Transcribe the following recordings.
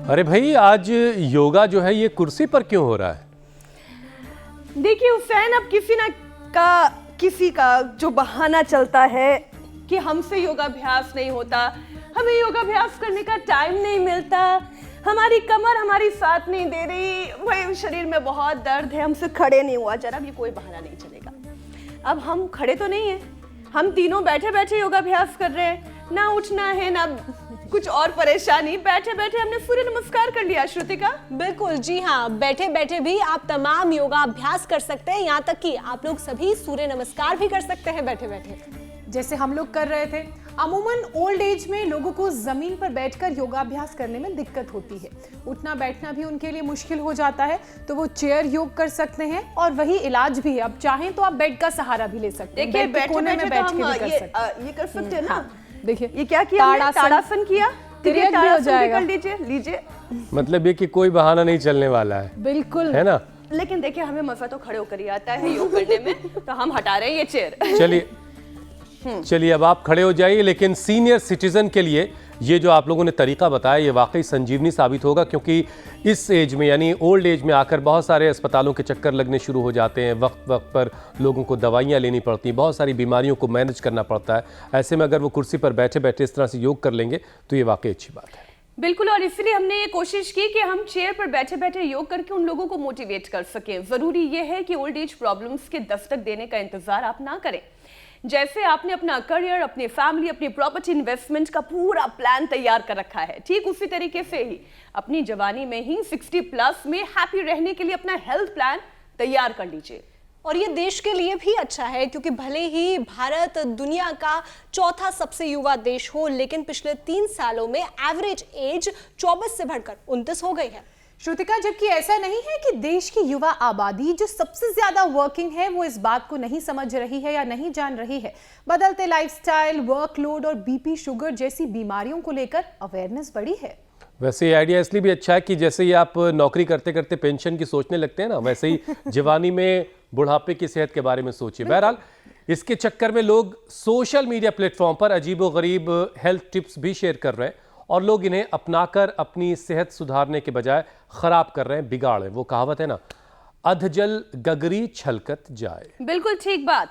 अरे भाई, आज योगा जो है ये कुर्सी पर क्यों हो रहा है? देखिए हुसैन, अब किसी का जो बहाना चलता है कि हमसे योगाभ्यास नहीं होता, हमें योगाभ्यास करने का टाइम नहीं मिलता, हमारी कमर हमारी साथ नहीं दे रही, भाई शरीर में बहुत दर्द है, हमसे खड़े नहीं हुआ जरा भी, कोई बहाना नहीं चलेगा। अब हम खड़े तो नहीं है, हम तीनों बैठे बैठे योगाभ्यास कर रहे हैं, ना उठना है ना कुछ और परेशानी, बैठे बैठे हमने सूर्य नमस्कार कर लिया। श्रुतिका? बिल्कुल जी हाँ, बैठे बैठे भी आप तमाम योगा अभ्यास कर सकते हैं, यहाँ तक कि आप लोग सभी सूर्य नमस्कार भी कर सकते हैं बैठे बैठे, जैसे हम लोग कर रहे थे। अमूमन ओल्ड एज में लोगों को जमीन पर बैठकर योगाभ्यास करने में दिक्कत होती है, उठना बैठना भी उनके लिए मुश्किल हो जाता है, तो वो चेयर योग कर सकते हैं और वही इलाज भी है। अब चाहें तो आप बेड का सहारा भी ले सकते हैं, देखिए कोने में बैठ के भी ये कर सकते हैं ना। देखिए ये क्या किया, ताड़ासन किया, क्रिएट भी हो जाएगा। लीजिए मतलब ये कि कोई बहाना नहीं चलने वाला है, बिल्कुल है ना। लेकिन देखिए हमें मजा तो खड़े होकर ही आता है योग करने में, तो हम हटा रहे हैं ये चेयर। चलिए अब आप खड़े हो जाइए। लेकिन सीनियर सिटीजन के लिए ये जो आप लोगों ने तरीका बताया ये वाकई संजीवनी साबित होगा, क्योंकि इस एज में यानी ओल्ड एज में आकर बहुत सारे अस्पतालों के चक्कर लगने शुरू हो जाते हैं, वक्त वक्त पर लोगों को दवाइयाँ लेनी पड़ती हैं, बहुत सारी बीमारियों को मैनेज करना पड़ता है। ऐसे में अगर वो कुर्सी पर बैठे बैठे इस तरह से योग कर लेंगे तो ये वाकई अच्छी बात है। बिल्कुल, और इसलिए हमने ये कोशिश की कि हम चेयर पर बैठे बैठे योग करके उन लोगों को मोटिवेट कर सकें। जरूरी ये है कि ओल्ड एज प्रॉब्लम्स के दस्तक देने का इंतजार आप ना करें। जैसे आपने अपना करियर, अपनी फैमिली, अपनी प्रॉपर्टी इन्वेस्टमेंट का पूरा प्लान तैयार कर रखा है, ठीक उसी तरीके से ही अपनी जवानी में ही 60+ में हैप्पी रहने के लिए अपना हेल्थ प्लान तैयार कर लीजिए। और ये देश के लिए भी अच्छा है, क्योंकि भले ही भारत दुनिया का चौथा सबसे युवा देश हो, लेकिन पिछले 3 सालों में एवरेज एज 24 से बढ़कर 29 हो गई है। श्रुतिका, जबकि ऐसा नहीं है कि देश की युवा आबादी जो सबसे ज्यादा वर्किंग है वो इस बात को नहीं समझ रही है या नहीं जान रही है। बदलते लाइफस्टाइल, वर्कलोड और बीपी, शुगर जैसी बीमारियों को लेकर अवेयरनेस बढ़ी है। वैसे ये आइडिया इसलिए भी अच्छा है कि जैसे ही आप नौकरी करते करते पेंशन की सोचने लगते हैं ना, वैसे ही जवानी में बुढ़ापे की सेहत के बारे में सोचिए। बहरहाल इसके चक्कर में लोग सोशल मीडिया प्लेटफॉर्म पर अजीबोगरीब हेल्थ टिप्स भी शेयर कर रहे हैं और लोग इन्हें अपनाकर अपनी सेहत सुधारने के बजाय खराब कर रहे हैं, बिगाड़ रहे हैं। वो कहावत है ना, अधजल गगरी छलकत जाए। बिल्कुल ठीक बात।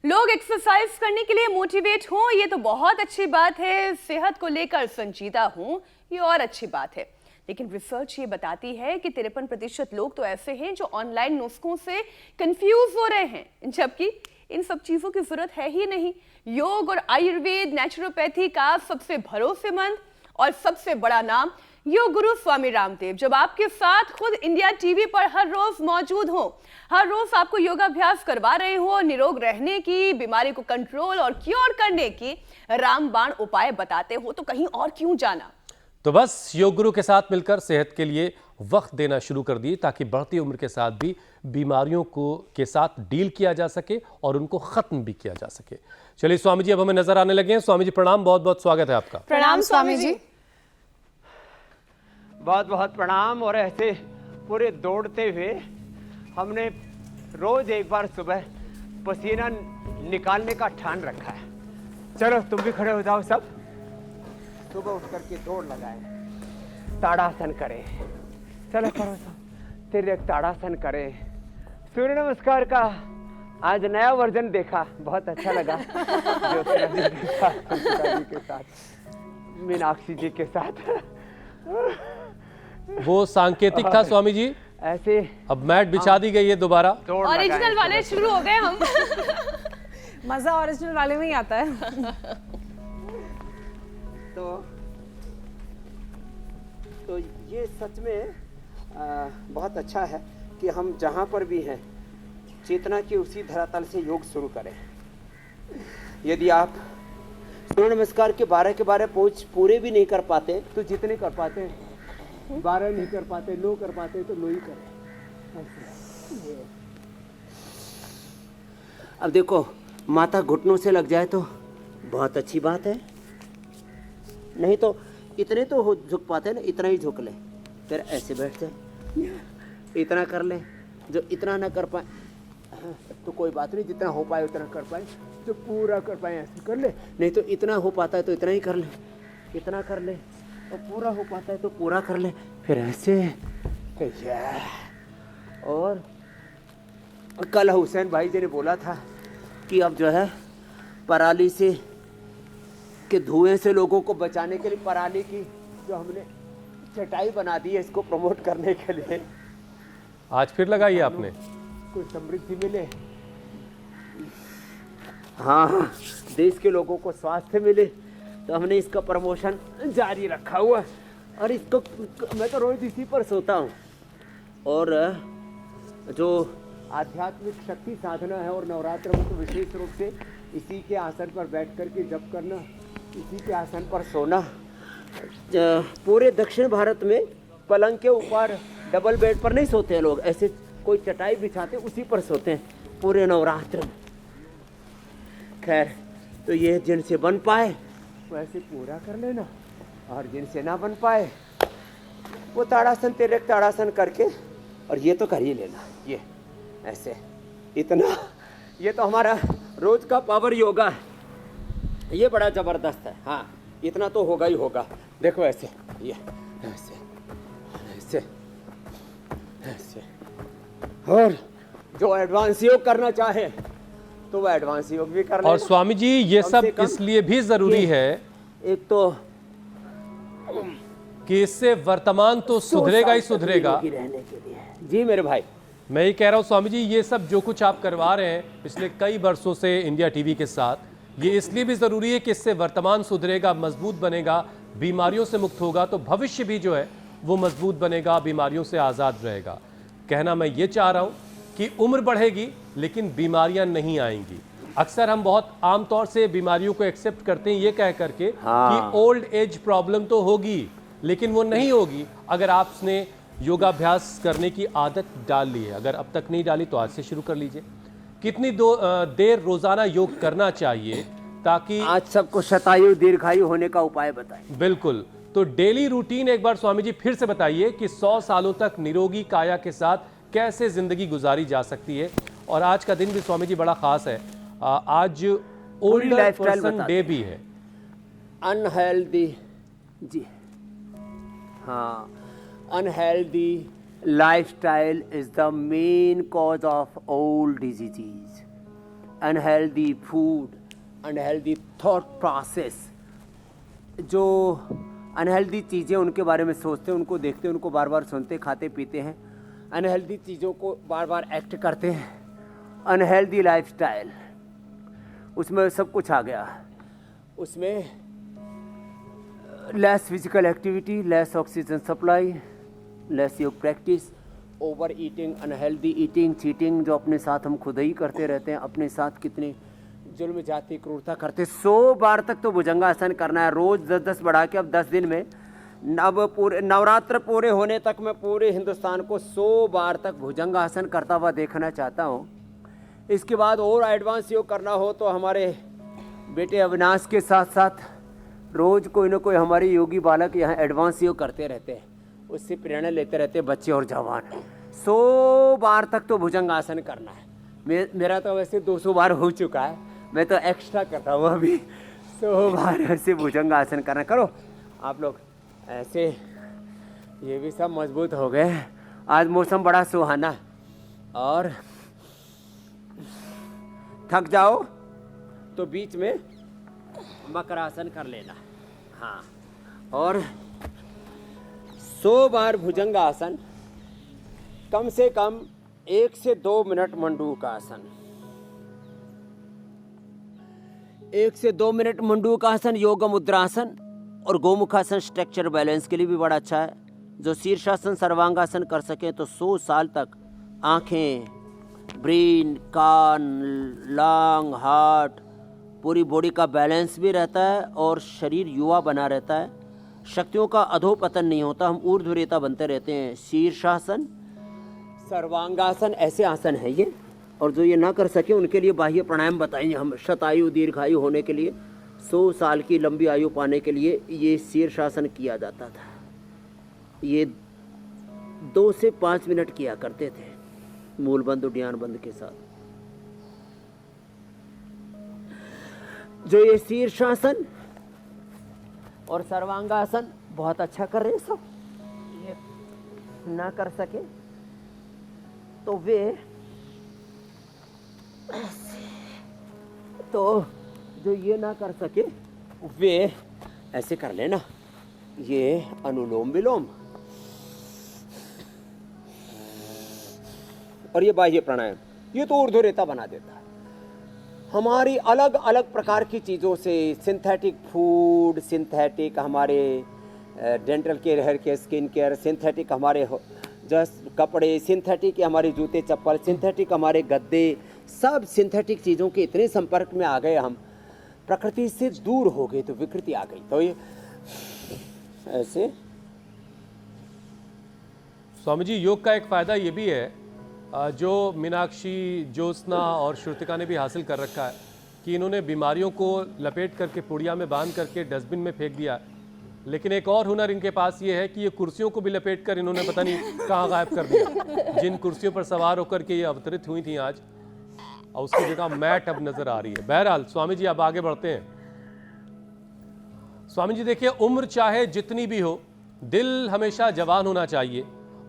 लोग एक्सरसाइज करने के लिए मोटिवेट हों, ये तो बहुत अच्छी बात है, सेहत को लेकर संजीदा हों, ये और अच्छी बात है। लेकिन रिसर्च ये बताती है कि 53% लोग तो ऐसे हैं जो ऑनलाइन नुस्खों से कंफ्यूज हो रहे हैं, जबकि इन सब चीजों की जरूरत है ही नहीं। योग और आयुर्वेद, नेचुरोपैथी का सबसे भरोसेमंद और सबसे बड़ा नाम योग गुरु स्वामी रामदेव, जब आपके साथ खुद इंडिया टीवी पर हर रोज मौजूद हो, हर रोज आपको योगाभ्यास करवा रहे हो, निरोग रहने की, बीमारी को कंट्रोल और क्योर करने की रामबाण उपाय बताते हो, तो कहीं और क्यों जाना। तो बस योग गुरु के साथ मिलकर सेहत के लिए वक्त देना शुरू कर दिए, ताकि बढ़ती उम्र के साथ भी बीमारियों को के साथ डील किया जा सके और उनको खत्म भी किया जा सके। चलिए स्वामी जी अब हमें नजर आने लगे हैं। स्वामी जी प्रणाम, बहुत बहुत स्वागत है आपका। प्रणाम स्वामी जी। बहुत बहुत प्रणाम। और ऐसे पूरे दौड़ते हुए हमने रोज एक बार सुबह पसीना निकालने का ठान रखा है। चलो तुम भी खड़े हो जाओ, सब सुबह उठ करके दौड़ लगाए, ताड़ासन करें। चलो करो सब, तिर्यक ताड़ासन करें। सूर्य नमस्कार का आज नया वर्जन देखा, बहुत अच्छा लगा। ज्योतिरा जी के साथ, मीनाक्षी जी के साथ। वो सांकेतिक था स्वामी जी, ऐसे अब मैट बिछा दी गई है दोबारा। ओरिजिनल वाले शुरू हो गए हम। मजा ओरिजिनल वाले में ही आता है। तो ये सच में बहुत अच्छा है कि हम जहाँ पर भी हैं चेतना के उसी धरातल से योग शुरू करें। यदि आप सूर्य नमस्कार के 12 के 12 पोज पूरे भी नहीं कर पाते तो जितने कर पाते हैं 12 नहीं कर पाते, 9 कर पाते तो 9 ही करें ऐसे। ये। अब देखो माथा घुटनों से लग जाए तो बहुत अच्छी बात है, नहीं तो इतने तो झुक पाते हैं ना, इतना ही झुक ले, फिर ऐसे बैठ जाए, इतना कर ले। जो इतना ना कर पाए तो कोई बात नहीं, जितना हो पाए उतना कर पाए, जो पूरा कर पाए ऐसे कर ले, नहीं तो इतना हो पाता है तो इतना ही कर ले, इतना कर ले, और पूरा हो पाता है तो पूरा कर ले, फिर ऐसे। और कल हुसैन भाई जी ने बोला था कि अब जो है पराली से के धुएं से लोगों को बचाने के लिए पराली की जो हमने चटाई बना दी है, इसको प्रमोट करने के लिए। आज फिर लगाई आपने? कुछ समृद्धि मिले, हाँ, देश के लोगों को स्वास्थ्य मिले, तो हमने इसका प्रमोशन जारी रखा हुआ है। और इसको मैं तो रोज इसी पर सोता हूँ। और जो आध्यात्मिक शक्ति साधना है और नवरात्र में तो विशेष रूप से इसी के आसन पर बैठ कर के जप करना, इसी के आसन पर सोना। पूरे दक्षिण भारत में पलंग के ऊपर डबल बेड पर नहीं सोते हैं लोग, ऐसे कोई चटाई बिछाते उसी पर सोते हैं पूरे नवरात्र में। खैर, तो ये जिनसे बन पाए वैसे पूरा कर लेना, और जिनसे ना बन पाए वो ताड़ासन तिर्यक ताड़ासन करके और ये तो कर ही लेना, ये ऐसे इतना। ये तो हमारा रोज का पावर योगा है, ये बड़ा जबरदस्त है। हाँ, इतना तो होगा ही होगा। देखो ऐसे, ये ऐसे ऐसे ऐसे। और जो एडवांस योग करना चाहे तो वो एडवांस योग भी कर ले। और स्वामी जी ये सब इसलिए भी जरूरी है, एक तो कि इससे वर्तमान तो सुधरेगा ही सुधरेगा। रहने के लिए। जी मेरे भाई, मैं ये कह रहा हूँ स्वामी जी, ये सब जो कुछ आप करवा रहे हैं पिछले कई वर्षों से इंडिया टीवी के साथ, ये इसलिए भी ज़रूरी है कि इससे वर्तमान सुधरेगा, मजबूत बनेगा, बीमारियों से मुक्त होगा, तो भविष्य भी जो है वो मजबूत बनेगा, बीमारियों से आज़ाद रहेगा। कहना मैं ये चाह रहा हूँ कि उम्र बढ़ेगी लेकिन बीमारियां नहीं आएंगी। अक्सर हम बहुत आमतौर से बीमारियों को एक्सेप्ट करते हैं ये कह करके कि ओल्ड एज प्रॉब्लम तो होगी, लेकिन वो नहीं होगी अगर आपने योगाभ्यास करने की आदत डाल ली है। अगर अब तक नहीं डाली तो आज से शुरू कर लीजिए। कितनी देर रोजाना योग करना चाहिए ताकि आज सबको शतायु दीर्घायु होने का उपाय बताएं। बिल्कुल, तो डेली रूटीन एक बार स्वामी जी फिर से बताइए कि 100 सालों तक निरोगी काया के साथ कैसे जिंदगी गुजारी जा सकती है। और आज का दिन भी स्वामी जी बड़ा खास है, आज ओल्डर पर्सन डे भी है। अनहेल्दी, जी हाँ, unhealthy lifestyle is the main cause of all diseases. Unhealthy food, unhealthy thought process. जो अनहेल्दी चीज़ें उनके बारे में सोचते हैं, उनको देखते हैं, उनको बार बार सुनते, खाते पीते हैं, अनहेल्दी चीज़ों को बार बार एक्ट करते हैं। अनहेल्दी लाइफस्टाइल, उसमें सब कुछ आ गया। उसमें less physical activity, less oxygen supply, less yoga practice, over eating, unhealthy eating, cheating जो अपने साथ हम खुद ही करते रहते हैं, अपने साथ कितने जुल्म जाति क्रूरता करते। 100 बार तक तो भुजंगासन करना है रोज, 10-10 बढ़ा के अब 10 दिन में। अब पूरे नवरात्र पूरे होने तक मैं पूरे हिंदुस्तान को 100 बार तक भुजंगासन करता हुआ देखना चाहता हूँ। इसके बाद और एडवांस योग करना हो तो हमारे बेटे अविनाश के साथ साथ रोज कोई ना कोई हमारे योगी बालक यहाँ एडवांस योग करते रहते हैं, उससे प्रेरणा लेते रहते हैं बच्चे और जवान। 100 बार तक तो भुजंगासन करना है। मेरा तो वैसे 200 बार हो चुका है, मैं तो एक्स्ट्रा करता हूँ अभी। 100 बार ऐसे भुजंगासन करना। करो आप लोग ऐसे, ये भी सब मजबूत हो गए। आज मौसम बड़ा सुहाना है, और थक जाओ तो बीच में मकरासन कर लेना। हाँ, और 100 बार भुजंगासन, कम से कम 1 से 2 मिनट मंडूकासन, 1 से 2 मिनट मंडूकासन, योग मुद्रासन और गोमुखासन स्ट्रक्चर बैलेंस के लिए भी बड़ा अच्छा है। जो शीर्षासन सर्वांगासन कर सके तो 100 साल तक आंखें, ब्रेन, कान, लंग, हार्ट, पूरी बॉडी का बैलेंस भी रहता है और शरीर युवा बना रहता है। शक्तियों का अधोपतन नहीं होता, हम ऊर्ध्वरेता बनते रहते हैं। शीर्षासन, सर्वांगासन ऐसे आसन है ये, और जो ये ना कर सके उनके लिए बाह्य प्राणायाम बताएंगे हम। शतायु दीर्घायु होने के लिए, 100 साल की लंबी आयु पाने के लिए ये शीर्षासन किया जाता था। ये 2 से 5 मिनट किया करते थे मूलबंध उड्डयन बंद के साथ। जो ये शीर्षासन और सर्वांगासन बहुत अच्छा कर रहे हैं सब, ये ना कर सके तो वे तो जो ये ना कर सके वे ऐसे कर लेना, ये अनुलोम विलोम और ये बाह्य प्राणायाम, ये तो ऊर्ध्वरेता बना देता है। हमारी अलग अलग प्रकार की चीज़ों से, सिंथेटिक फूड, सिंथेटिक हमारे dental care, hair care, skin care, synthetic हमारे जस्ट कपड़े, सिंथेटिक हमारे जूते चप्पल, सिंथेटिक हमारे गद्दे, सब सिंथेटिक चीज़ों के इतने संपर्क में आ गए हम, प्रकृति से दूर हो गए तो विकृति आ गई। तो ये ऐसे स्वामी जी, योग का एक फ़ायदा ये भी है जो मीनाक्षी, ज्योत्सना और श्रुतिका ने भी हासिल कर रखा है कि इन्होंने बीमारियों को लपेट करके पुड़िया में बांध करके डस्टबिन में फेंक दिया। लेकिन एक और हुनर इनके पास ये है कि ये कुर्सियों को भी लपेट कर इन्होंने पता नहीं कहाँ गायब कर दिया। जिन कुर्सियों पर सवार होकर के ये अवतरित हुई थी आज, और उसकी जगह मैट अब नजर आ रही है। बहरहाल स्वामी जी, अब आगे बढ़ते हैं। स्वामी जी देखिए, उम्र चाहे जितनी भी हो, दिल हमेशा जवान होना चाहिए,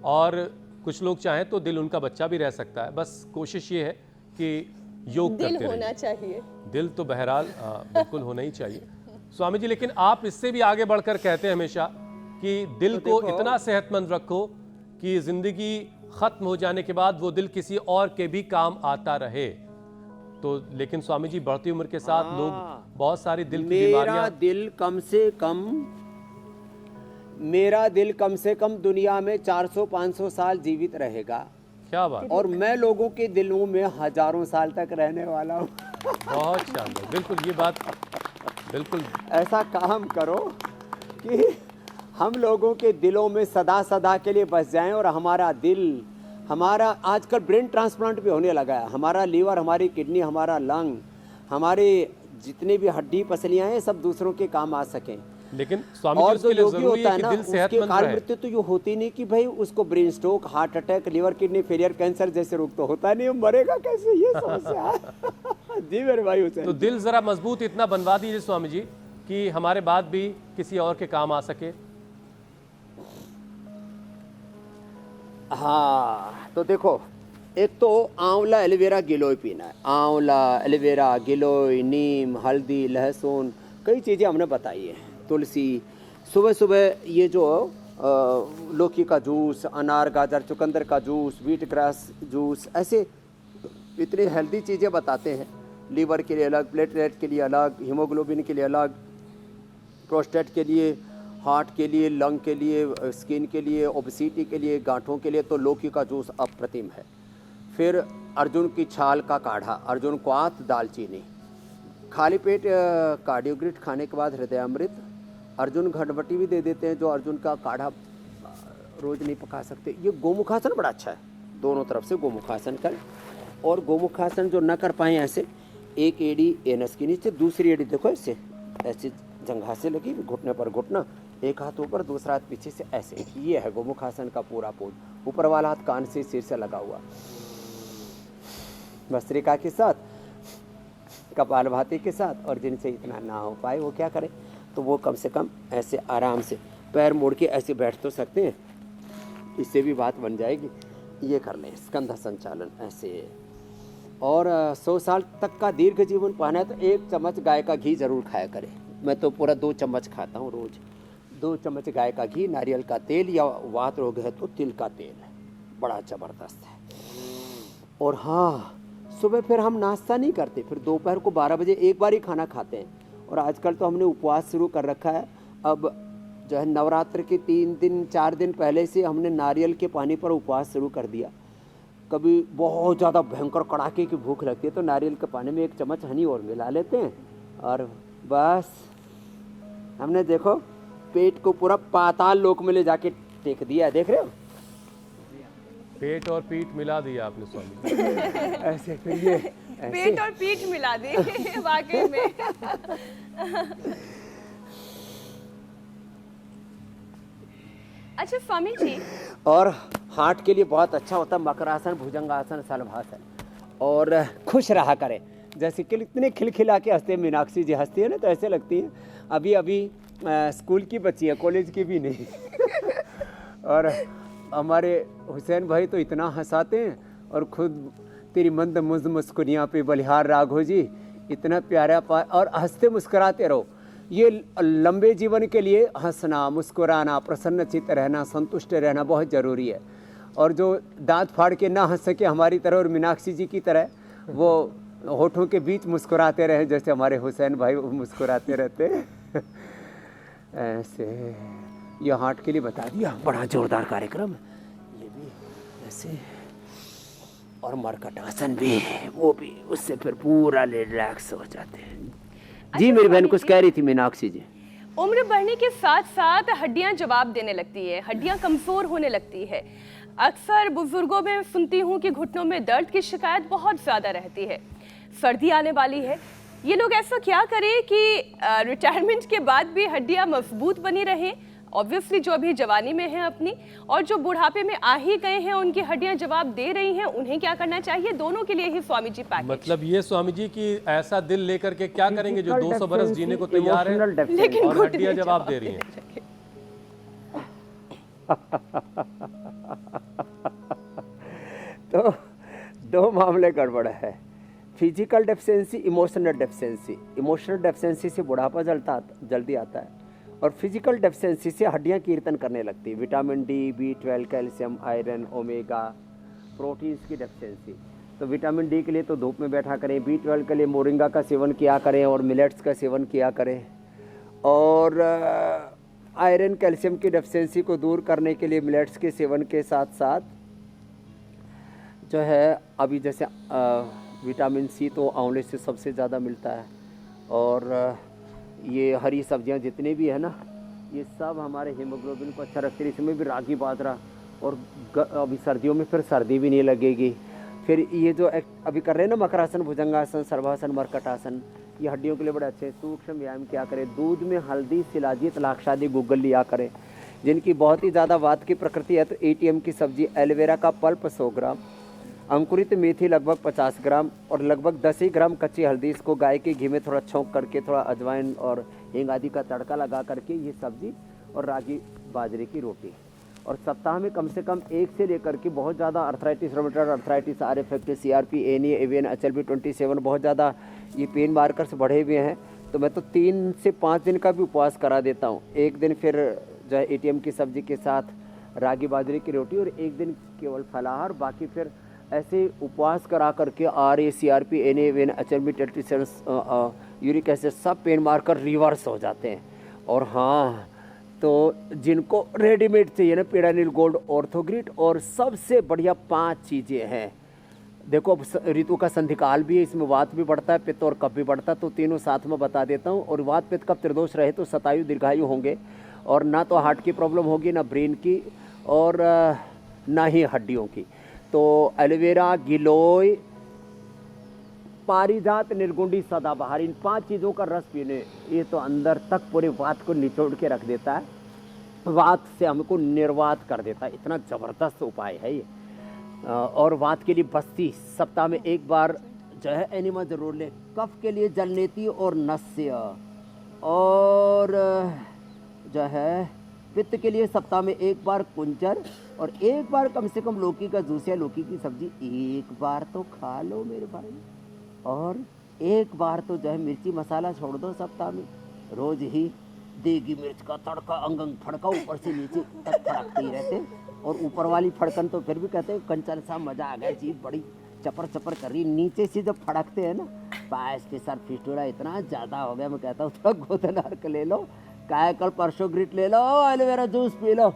और कुछ लोग चाहें तो दिल उनका बच्चा भी रह सकता है। बस कोशिश ये है कि योग दिल करते होना रहिए। चाहिए। दिल तो बहरहाल बिल्कुल होना ही चाहिए स्वामी जी। लेकिन आप इससे भी आगे बढ़कर कहते हैं हमेशा कि दिल को इतना सेहतमंद रखो कि जिंदगी खत्म हो जाने के बाद वो दिल किसी और के भी काम आता रहे। तो लेकिन स्वामी जी, बढ़ती उम्र के साथ लोग बहुत सारी दिल की बीमारियां। मेरा दिल कम से कम दुनिया में 400-500 साल जीवित रहेगा। क्या बात, और मैं लोगों के दिलों में हजारों साल तक रहने वाला हूँ। बहुत शानदार, बिल्कुल ये बात बिल्कुल। ऐसा काम करो कि हम लोगों के दिलों में सदा सदा के लिए बस जाएं, और हमारा दिल, हमारा आजकल ब्रेन ट्रांसप्लांट भी होने लगा है, हमारा लीवर, हमारी किडनी, हमारा लंग, हमारे जितने भी हड्डी पसलियां हैं, सब दूसरों के काम आ सकें। लेकिन स्वामी जी, और उसके जो लिए योगी जरूरी होता है है कि ना, दिल उसके सेहतमंद काल रहे। मृत्यु तो ये होती नहीं कि भाई उसको brain stroke, heart attack, liver kidney failure, cancer जैसे रोग तो होता नहीं, मरेगा कैसे, ये समस्या है। जी मेरे भाई हुसैन। तो दिल जरा मजबूत इतना बनवा दीजिए स्वामी जी कि हमारे बाद भी किसी और के काम आ सके। हाँ, तो देखो, एक तो आंवला एलोवेरा गिलोय पीना है। आंवला, एलोवेरा, गिलोय, नीम, हल्दी, लहसुन, कई चीज़ें हमने बताई हैं, तुलसी। सुबह सुबह ये जो लौकी का जूस, अनार, गाजर, चुकंदर का जूस, व्हीट ग्रास जूस, ऐसे इतनी हेल्दी चीज़ें बताते हैं। लीवर के लिए अलग, प्लेटलेट के लिए अलग, हीमोग्लोबिन के लिए अलग, प्रोस्टेट के लिए, हार्ट के लिए, लंग के लिए, स्किन के लिए, ओबेसिटी के लिए, गांठों के लिए तो लौकी का जूस अप्रतिम है। फिर अर्जुन की छाल का काढ़ा, अर्जुन क्वाथ, दालचीनी। खाली पेट कार्डियोग्रिट खाने के बाद हृदयामृत, अर्जुन घटवटी भी दे देते हैं जो अर्जुन का काढ़ा रोज नहीं पका सकते। ये गोमुखासन बड़ा अच्छा है, दोनों तरफ से गोमुखासन कर। और गोमुखासन जो न कर पाए, ऐसे एक एड़ी एनस के नीचे, दूसरी एड़ी देखो ऐसे ऐसे जंघा से लगी, घुटने पर घुटना, एक हाथ ऊपर, दूसरा हाथ पीछे से, ऐसे। ये है गोमुखासन का पूरा पोज। ऊपर वाला हाथ कान से सिर से लगा हुआ, भस्त्रिका के साथ, कपालभाति के साथ। और जिनसे इतना ना हो पाए वो क्या करें, तो वो कम से कम ऐसे आराम से पैर मोड़ के ऐसे बैठ तो सकते हैं, इससे भी बात बन जाएगी। ये कर लें स्कंध संचालन ऐसे। और 100 साल तक का दीर्घ जीवन पाना है तो 1 चम्मच गाय का घी जरूर खाया करें। मैं तो पूरा 2 चम्मच खाता हूँ रोज। 2 चम्मच गाय का घी, नारियल का तेल, या वात रोग है तो तिल का तेल, बड़ा ज़बरदस्त है। और हाँ, सुबह फिर हम नाश्ता नहीं करते, फिर दोपहर को 12 बजे एक बार ही खाना खाते हैं। और आजकल तो हमने उपवास शुरू कर रखा है। अब जो है नवरात्र के 3 दिन 4 दिन पहले से हमने नारियल के पानी पर उपवास शुरू कर दिया। कभी बहुत ज़्यादा भयंकर कड़ाके की भूख लगती है तो नारियल के पानी में 1 चम्मच हनी और मिला लेते हैं, और बस हमने देखो पेट को पूरा पाताल लोक में ले जाके टेक दिया, देख रहे हो? पेट और पीठ मिला दिया आपने स्वामी जी। ऐसे फिर ये पेट और पीठ मिला दी वाकई में। अच्छा स्वामी जी, और हार्ट के लिए बहुत अच्छा होता है मकरासन, भुजंगासन, शलभासन। और खुश रहा करें, जैसे कि इतने खिलखिला के हंसते हैं। मीनाक्षी जी हंसती है ना तो ऐसे लगती है अभी अभी स्कूल की बच्ची है, कॉलेज की भी नहीं। और हमारे हुसैन भाई तो इतना हंसाते हैं, और खुद तेरी मंद मुझ मुस्कुरियाँ पे बलिहार राग हो जी, इतना प्यारा और हंसते मुस्कुराते रहो। ये लंबे जीवन के लिए हंसना, मुस्कुराना, प्रसन्नचित्त रहना, संतुष्ट रहना बहुत ज़रूरी है। और जो दांत फाड़ के ना हंस सके हमारी तरह और मीनाक्षी जी की तरह, वो होठों के बीच मुस्कुराते रहे जैसे हमारे हुसैन भाई मुस्कुराते रहते हैं। ऐसे ये हार्ट के लिए बता दिया, बड़ा जोरदार कार्यक्रम। ये भी ऐसे, और मरकटासन भी, वो भी, उससे फिर पूरा रिलैक्स हो जाते हैं। जी मेरी बहन कुछ कह रही थी मीनाक्षी जी। उम्र बढ़ने के साथ साथ हड्डियां जवाब देने लगती है, हड्डियां कमजोर होने लगती है। अक्सर बुजुर्गों में सुनती हूँ कि घुटनों में दर्द की शिकायत बहुत ज्यादा रहती है। सर्दी आने वाली है, ये लोग ऐसा क्या करें कि रिटायरमेंट के बाद भी हड्डियां मजबूत बनी रहें? ऑब्वियसली जो अभी जवानी में हैं अपनी, और जो बुढ़ापे में आ ही गए हैं उनकी हड्डियां जवाब दे रही हैं, उन्हें क्या करना चाहिए? दोनों के लिए ही स्वामी जी पैकेज। मतलब ये स्वामी जी की ऐसा दिल लेकर के क्या करेंगे जो 200 बरस जीने को तैयार है लेकिन और हड्डियां जवाब दे रही हैं? तो दो मामले गड़बड़ है, physical deficiency, emotional deficiency. Emotional deficiency से बुढ़ापा जल्दी आता है, और फिजिकल डेफिशिएंसी से हड्डियां कीर्तन करने लगती है। Vitamin D, B12, calcium, iron, omega, proteins की डेफिशिएंसी। तो विटामिन डी के लिए तो धूप में बैठा करें, B12 के लिए मोरिंगा का सेवन किया करें और मिलेट्स का सेवन किया करें। और आयरन, कैल्शियम की डेफिशिएंसी को दूर करने के लिए मिलेट्स के सेवन के साथ साथ जो है, अभी जैसे विटामिन सी तो आंवले से सबसे ज़्यादा मिलता है, और ये हरी सब्जियां जितने भी है ना, ये सब हमारे हीमोग्लोबिन को अच्छा रखते हैं। इसमें भी रागी, बाजरा, और अभी सर्दियों में फिर सर्दी भी नहीं लगेगी। फिर ये जो अभी कर रहे हैं ना मकरासन, भुजंगासन, सर्वासन, मरकटासन, ये हड्डियों के लिए बड़े अच्छे। सूक्ष्म व्यायाम क्या करें, दूध में हल्दी, शिलाजीत, लाक्षादी, गुग्गल लिया करें। जिनकी बहुत ही ज़्यादा वात की प्रकृति है तो ATM की सब्जी, एलोवेरा का पल्प 100 ग्राम, अंकुरित मेथी लगभग 50 ग्राम, और लगभग 10 ही ग्राम कच्ची हल्दी। इसको गाय के घी में थोड़ा छौंक करके, थोड़ा अजवाइन और हींग आदि का तड़का लगा करके ये सब्जी, और रागी बाजरे की रोटी। और सप्ताह में कम से कम 1 से लेकर के बहुत ज़्यादा arthritis, rheumatoid arthritis, RF, CRP, ANA, AVN, HLB27 बहुत ज़्यादा ये पेन मार्कर्स बढ़े हुए हैं। तो मैं तो 3 से 5 दिन का भी उपवास करा देता हूँ। एक दिन फिर जो है ATM की सब्जी के साथ रागी बाजरे की रोटी, और एक दिन केवल फलाहार। बाकी फिर ऐसे उपवास करा करके RA, CRP, ANA, AVN, HLB27, uric acid, सब पेन मार्कर रिवर्स हो जाते हैं। और हाँ, तो जिनको रेडीमेड चाहिए ना, पेडानिल गोल्ड, ऑर्थोग्रिट, और सबसे बढ़िया 5 चीज़ें हैं। देखो अब ऋतु का संधिकाल भी है, इसमें वात भी बढ़ता है, पित्त और कफ भी बढ़ता है, तो तीनों साथ में बता देता हूँ। और वात, पित्त, कफ, त्रिदोष रहे तो शतायु दीर्घायु होंगे, और ना तो हार्ट की प्रॉब्लम होगी, ना ब्रेन की, और ना ही हड्डियों की। तो एलोवेरा, गिलोय, पारिजात, निर्गुंडी, सदाबहार, इन 5 चीज़ों का रस पीने, ये तो अंदर तक पूरे वात को निचोड़ के रख देता है, वात से हमको निर्वात कर देता है। इतना ज़बरदस्त उपाय है ये। और वात के लिए बस्ती सप्ताह में 1 बार जो है एनिमा ज़रूर लें। कफ के लिए जलनेती और नस्य, और जो है पित्त के लिए सप्ताह में 1 बार कुंचर, और 1 बार कम से कम लौकी का जूस या लौकी की सब्जी 1 बार तो खा लो मेरे भाई। और 1 बार तो जो है मिर्ची मसाला छोड़ दो सप्ताह में। रोज ही देगी मिर्च का तड़का अंग अंग फड़का ऊपर से नीचे तक फड़कते ही रहते। और ऊपर वाली फड़कन तो फिर भी कहते हैं कंचन सा मजा आ गया, चीज़ बड़ी चपर चपर कर रही। नीचे से जब फड़कते हैं ना, पायस के साथ फिस्टूरा इतना ज़्यादा हो गया, मैं कहता हूँ थोड़ा गोदनार्क ले लो, काय कल परसों ग्रिट ले लो, एलोवेरा जूस पी लो,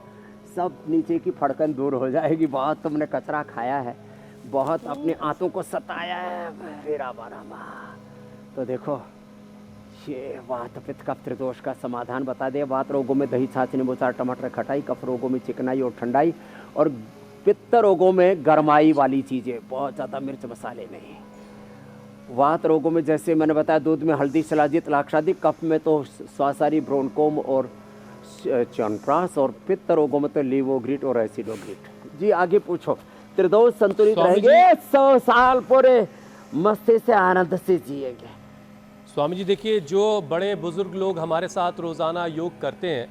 सब नीचे की फड़कन दूर हो जाएगी। बहुत तुमने कचरा खाया है, बहुत अपने आंतों को सताया है, मेरा बारामा। तो देखो ये वात पित्त कफ त्रिदोष का समाधान बता दे। वात रोगों में दही छाछ नींबू अचार टमाटर खटाई, कफ रोगों में चिकनाई और ठंडाई, और पित्त रोगों में गरमाई वाली चीज़ें, बहुत ज़्यादा मिर्च मसाले नहीं। वात रोगों में जैसे मैंने बताया दूध में हल्दी शिलाजीत लाक्षादी, कफ में तो स्वासारी ब्रोनकोम और च्यवनप्राश, और पित्त रोगों में तो लीवोग्रिट और एसिडोग्रिट। जी आगे पूछो। त्रिदोष संतुलित स्वामी रहेंगे, 100 साल पूरे मस्ती से आनंद से जिएंगे। स्वामी जी देखिए, जो बड़े बुजुर्ग लोग हमारे साथ रोज़ाना योग करते हैं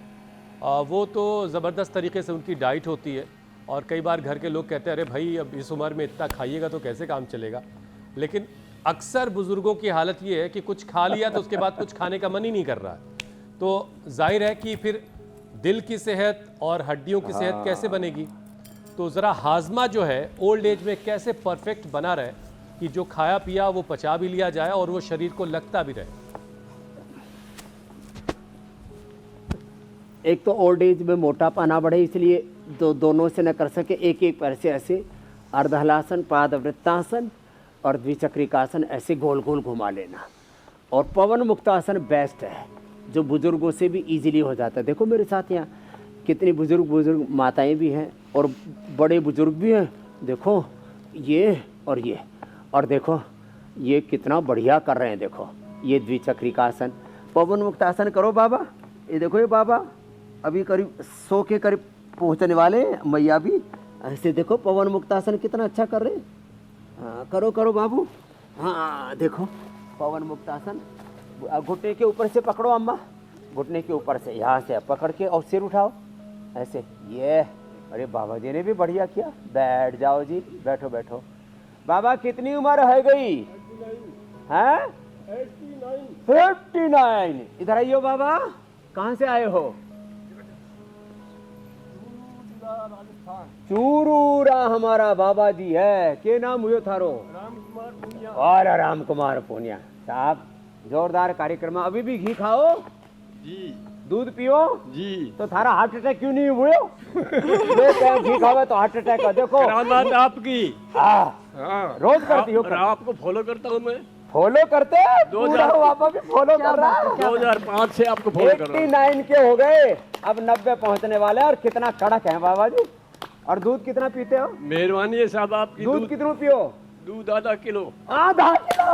वो तो ज़बरदस्त तरीके से उनकी डाइट होती है, और कई बार घर के लोग कहते हैं अरे भाई अब इस उम्र में इतना खाइएगा तो कैसे काम चलेगा। लेकिन अक्सर बुज़ुर्गों की हालत ये है कि कुछ खा लिया तो उसके बाद कुछ खाने का मन ही नहीं कर रहा है। तो जाहिर है कि फिर दिल की सेहत और हड्डियों की सेहत कैसे बनेगी। तो ज़रा हाजमा जो है ओल्ड एज में कैसे परफेक्ट बना रहे कि जो खाया पिया वो पचा भी लिया जाए और वो शरीर को लगता भी रहे। एक तो ओल्ड एज में मोटापा ना बढ़े, इसलिए दोनों से न कर सके, एक एक पैर से ऐसे अर्धहलासन, पादवृत्तासन और द्विचक्रिकासन ऐसे गोल गोल घुमा लेना। और पवन मुक्तासन बेस्ट है, जो बुजुर्गों से भी इजीली हो जाता है। देखो मेरे साथ यहाँ कितनी बुजुर्ग माताएं भी हैं और बड़े बुजुर्ग भी हैं। देखो ये और ये, और देखो ये कितना बढ़िया कर रहे हैं। देखो ये द्विचक्रिकासन, पवन मुक्तासन करो बाबा। ये देखो ये बाबा अभी करीब 100 के करीब पहुंचने वाले हैं, मैया भी ऐसे देखो पवन मुक्तासन कितना अच्छा कर रहे हैं। हाँ करो करो बाबू। हाँ देखो पवन मुक्तासन, घुटने के ऊपर से पकड़ो अम्मा, घुटने के ऊपर से यहाँ से पकड़ के और सिर उठाओ ऐसे। ये अरे बाबा जी ने भी बढ़िया किया। बैठ जाओ जी, बैठो बैठो। बाबा कितनी उम्र है गई है? 59। इधर आइयो बाबा, कहाँ से आए हो? चूरूरा हमारा बाबा जी है। के नाम हुए थारो? राम कुमार पूनिया। और राम कुमार पूनिया साहब, जोरदार कार्यक्रम। अभी भी घी खाओ जी, दूध पियो जी। तो थारा हार्ट अटैक क्यों नहीं हुए? घी खावे तो हार्ट अटैक का देखो। बात आपकी। हाँ रोज करती हो? आपको फॉलो करता हूँ मैं। फॉलो करते हैं? पूरा पापा भी फॉलो कर रहा है। 2005 से आपको फॉलो कर रहा हूँ। 89 के हो गए, अब 90 पहुंचने वाले। और कितना कड़क है बाबा जी। और दूध कितना पीते हो? मेहरबानी है साहब आपकी। दूध कितना पियो? दूध आधा किलो। आधा किलो?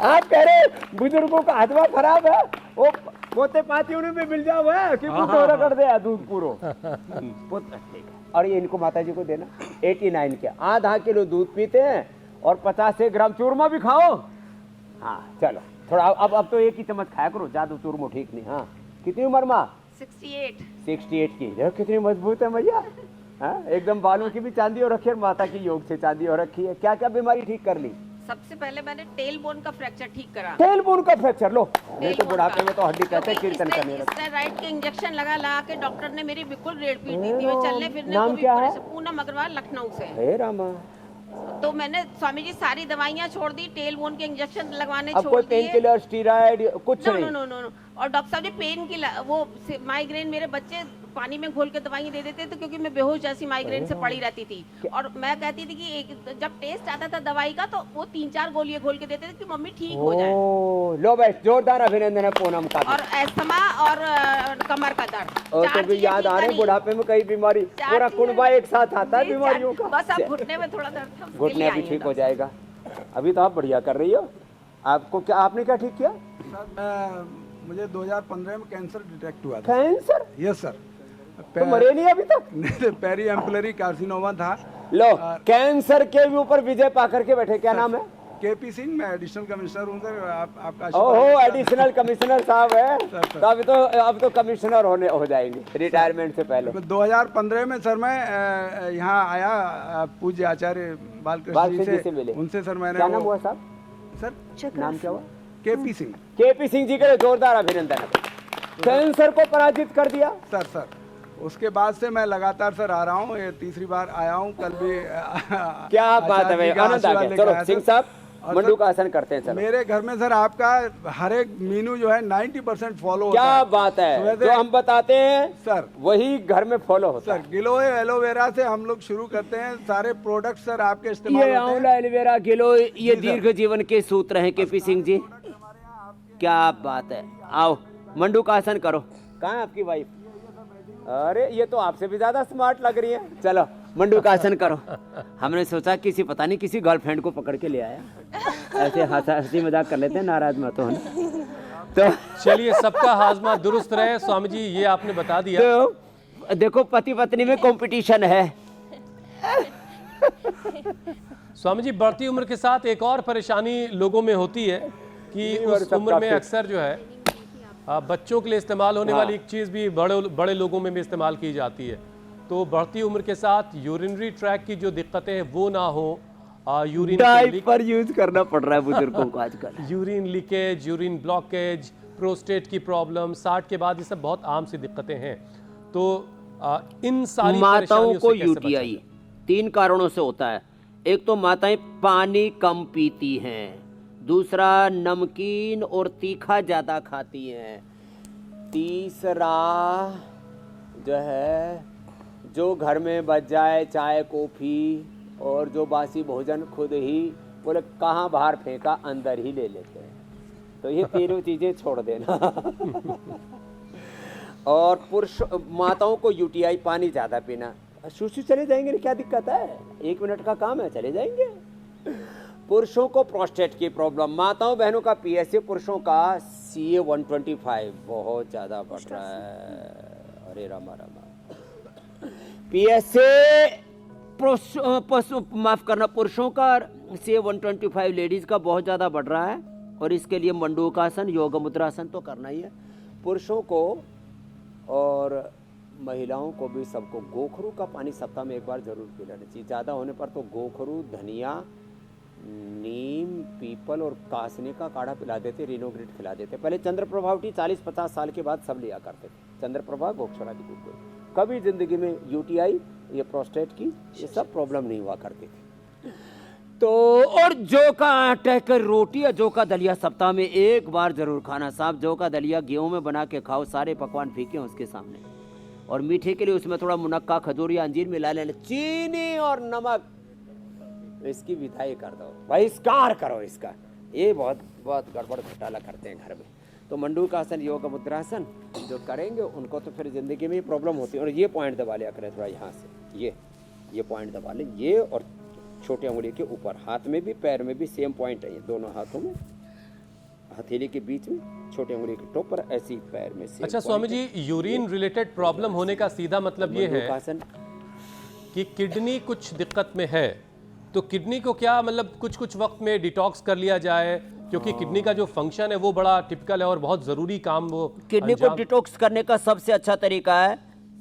आप कह रहे बुजुर्गों का हाथवा खराब है, वो पोते पाती उन्हें भी मिल जाओ है कि पूरा कर दे दूध पूरो। और ये इनको माता जी को देना। 89 के आधा किलो दूध पीते हैं और 50 ग्राम चूरमा भी खाओ। हाँ चलो थोड़ा अब तो एक ही चम्मच खाया करो, ज्यादा चूरमा ठीक नहीं। हाँ कितनी उम्र माँ? 68 की। देखो कितनी मजबूत है भैया। हाँ एकदम बालों की भी चांदी और रखी है, माता की योग से चांदी और रखी है। क्या क्या बीमारी ठीक कर ली? सबसे पहले मैंने टेल बोन का फ्रैक्चर ठीक करा। टेल बोन का फ्रैक्चर? लो नहीं तो बोन बुढ़ापे का। में तो हड्डी कहते हैं कीर्तन करने लगते। स्टेरॉइड के इंजेक्शन लगा के डॉक्टर ने मेरी बिल्कुल रेड पीट दी थी। मैं चलने फिरने नाम को भी क्या है? पूनम अग्रवाल, लखनऊ से। हे रामा। तो मैंने स्वामी जी सारी दवाइयाँ छोड़ दी, टेल बोन के इंजेक्शन लगवाने अब छोड़ कोई दिए। पेन किलर स्टीरॉइड कुछ नो नहीं? No no no. और डॉक्टर साहब जी पेन की वो माइग्रेन, मेरे बच्चे पानी में घोल के दवाई दे देते थे क्योंकि मैं बेहोश जैसी माइग्रेन से पड़ी रहती थी। और मैं कहती थी कि जब टेस्ट आता था दवाई का तो वो 3-4 गोलियां घोल के देते थे कि मम्मी ठीक हो जाए। लो भाई जोरदार अभिनंदन है पूनम का। और एस्थमा और कमर का दर्द। और तो भी याद आ रहे बुढ़ापे में कई बीमारी, पूरा कुनबा एक साथ आता है बीमारियों का। बस अब घुटने में थोड़ा दर्द था, घुटने अभी ठीक हो जाएगा। अभी तो आप बढ़िया कर रही हो। आपको क्या, आपने क्या ठीक किया? सर मुझे 2015 में कैंसर डिटेक्ट हुआ था। कैंसर? Yes sir. तो मरे नहीं अभी तक? नहीं, पेरी एम्पुलरी कार्सिनोमा था। लो कैंसर के भी ऊपर विजय पा करके बैठे। क्या नाम है? केपी सिंह, मैं एडिशनल कमिश्नर हूँ सर। आपका ओहो एडिशनल कमिश्नर साहब है तो अब तो कमिश्नर हो जाएंगे रिटायरमेंट से पहले। 2015 में सर मैं यहाँ आया पूज्य आचार्य बालकृष्ण जी से मिले। उनसे सर मैंने। क्या नाम हुआ साहब? सर नाम क्या हुआ? केपी सिंह। केपी सिंह जी के जोरदार अभिनंदन। कैंसर को पराजित कर दिया सर। उसके बाद से मैं लगातार सर आ रहा हूँ, ये तीसरी बार आया हूँ। कल भी क्या बात है भाई, आनंद आ गया। चलो सिंह साहब मंडू का आसन करते हैं। चलो मेरे घर में सर आपका हर एक मेनू जो है 90% फॉलो होता क्या है। बात है, जो हम बताते हैं सर वही घर में फॉलो होता है। सर गिलोय एलोवेरा से हम लोग शुरू करते हैं। सारे प्रोडक्ट सर आपके इस्तेमाल ये होते हैं। आंवला एलोवेरा गिलोय ये दीर्घ जीवन के सूत्र हैं केपी सिंह जी। हमारे यहाँ आप क्या बात है, आओ मंडू का आसन करो। कहाँ है आपकी वाइफ? अरे ये तो आपसे भी ज्यादा स्मार्ट लग रही है। चलो मंडू का आसन करो। हमने सोचा किसी पता नहीं किसी गर्लफ्रेंड को पकड़ के ले आया, ऐसे हंसी मजाक कर लेते हैं, नाराज मत हो। तो चलिए, सबका हाजमा दुरुस्त रहे। स्वामी जी, ये आपने बता दिया। तो देखो पति पत्नी में कंपटीशन है। स्वामी जी, बढ़ती उम्र के साथ एक और परेशानी लोगों में होती है कि उस उम्र में अक्सर जो है बच्चों के लिए इस्तेमाल होने वाली एक चीज़ भी बड़े लोगों में भी इस्तेमाल की जाती है। तो बढ़ती उम्र के साथ यूरिनरी ट्रैक की जो दिक्कतें हैं वो ना हो, यूरिन डायपर यूज करना पड़ रहा है बुजुर्गों को आजकल। Urine leakage, urine blockage, prostate की प्रॉब्लम, 60 के बाद ये सब बहुत आम सी दिक्कतें हैं। तो इन सारी माताओं को कैसे यूटीआई 3 कारणों से होता है। एक तो माताएं पानी कम पीती हैं, दूसरा नमकीन और तीखा ज़्यादा खाती हैं, तीसरा जो है जो घर में बच जाए चाय कॉफ़ी और जो बासी भोजन खुद ही बोले कहाँ बाहर फेंका अंदर ही ले लेते हैं। तो ये तीनों चीज़ें छोड़ देना। और पुरुष माताओं को यूटीआई पानी ज़्यादा पीना। सुसु चले जाएंगे, क्या दिक्कत है, 1 मिनट का काम है, चले जाएंगे। पुरुषों को प्रोस्टेट की प्रॉब्लम, माताओं बहनों का पीएसए, पुरुषों का CA 125 बहुत ज़्यादा बढ़ रहा है। अरे रामा रामा, पीएसए माफ करना, पुरुषों का CA 125 लेडीज का बहुत ज़्यादा बढ़ रहा है। और इसके लिए मंडूकासन, योग मुद्रासन तो करना ही है पुरुषों को। और महिलाओं को भी, सबको गोखरू का पानी सप्ताह में 1 बार जरूर पी लेना चाहिए। ज़्यादा होने पर तो गोखरू, धनिया, नीम, पीपल और कासने का काढ़ा पिला देते, रिनोग्रिट खिला देते। पहले चंद्रप्रभावटी 40-50 साल के बाद सब लिया करते थे, चंद्रप्रभा गोक्षरादि को। कभी जिंदगी में यूटीआई, ये प्रोस्टेट की, ये सब प्रॉब्लम नहीं हुआ करती थी। तो और जौ का आटे की रोटी या जौ का दलिया सप्ताह में 1 बार जरूर खाना साहब। जौ का दलिया गेहूं में बना के खाओ, सारे पकवान फीके उसके सामने। और मीठे के लिए उसमें थोड़ा मुनक्का, खजूर या अंजीर मिला लेना, चीनी और नमक, इसकी विधाई कर दो, बहिष्कार करो इसका। ये बहुत बहुत गड़बड़ घोटाला करते हैं घर में। तो मंडूकासन, योग मुद्रासन जो करेंगे उनको तो फिर जिंदगी में ही प्रॉब्लम होती है। और ये पॉइंट दबा लिया करें थोड़ा यहाँ से, ये पॉइंट दबा लें, ये और छोटे उंगली के ऊपर, हाथ में भी पैर में भी सेम पॉइंट है, ये दोनों हाथों में, हथेली के बीच में, छोटे उंगली के टॉप पर, ऐसी पैर में सेम। अच्छा Swami ji, urine related problem होने का सीधा मतलब ये है कि किडनी कुछ दिक्कत में है, तो किडनी को क्या मतलब कुछ वक्त में डिटॉक्स कर लिया जाए, क्योंकि किडनी का जो फंक्शन है वो बड़ा टिपिकल है और बहुत ज़रूरी काम वो किडनी को डिटॉक्स करने का सबसे अच्छा तरीका है,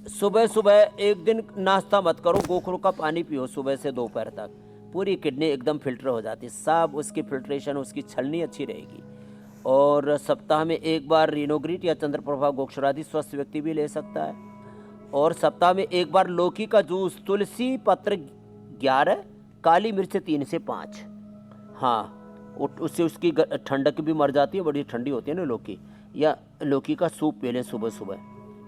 सुबह सुबह 1 दिन नाश्ता मत करो, गोखरू का पानी पियो सुबह से दोपहर तक, पूरी किडनी एकदम फिल्टर हो जाती है, सब उसकी फिल्ट्रेशन, उसकी छलनी अच्छी रहेगी। और सप्ताह में 1 बार रिनोग्रिट या चंद्रप्रभा गोक्षरादि स्वस्थ व्यक्ति भी ले सकता है। और सप्ताह में 1 बार लौकी का जूस, तुलसी पत्र 11, काली मिर्च 3 से 5, हाँ उससे उसकी ठंडक भी मर जाती है, बड़ी ठंडी होती है ना लौकी, या लौकी का सूप पी लें सुबह सुबह,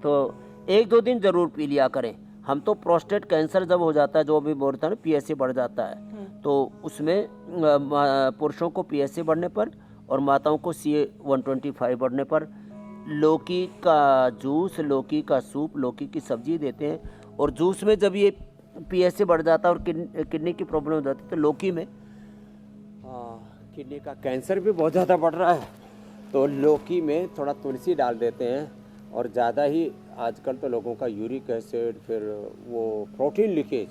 तो 1-2 दिन ज़रूर पी लिया करें। हम तो प्रोस्टेट कैंसर जब हो जाता है, जो भी बोलता है ना, पीएसए बढ़ जाता है, तो उसमें पुरुषों को पीएसए बढ़ने पर और माताओं को CA 125 बढ़ने पर लौकी का जूस, लौकी का सूप, लौकी की सब्जी देते हैं। और जूस में जब ये पीएसए बढ़ जाता है और किडनी की प्रॉब्लम हो जाती है, तो लौकी में किडनी का कैंसर भी बहुत ज़्यादा बढ़ रहा है, तो लौकी में थोड़ा तुलसी डाल देते हैं। और ज़्यादा ही आजकल तो लोगों का यूरिक एसिड, फिर वो प्रोटीन लीकेज,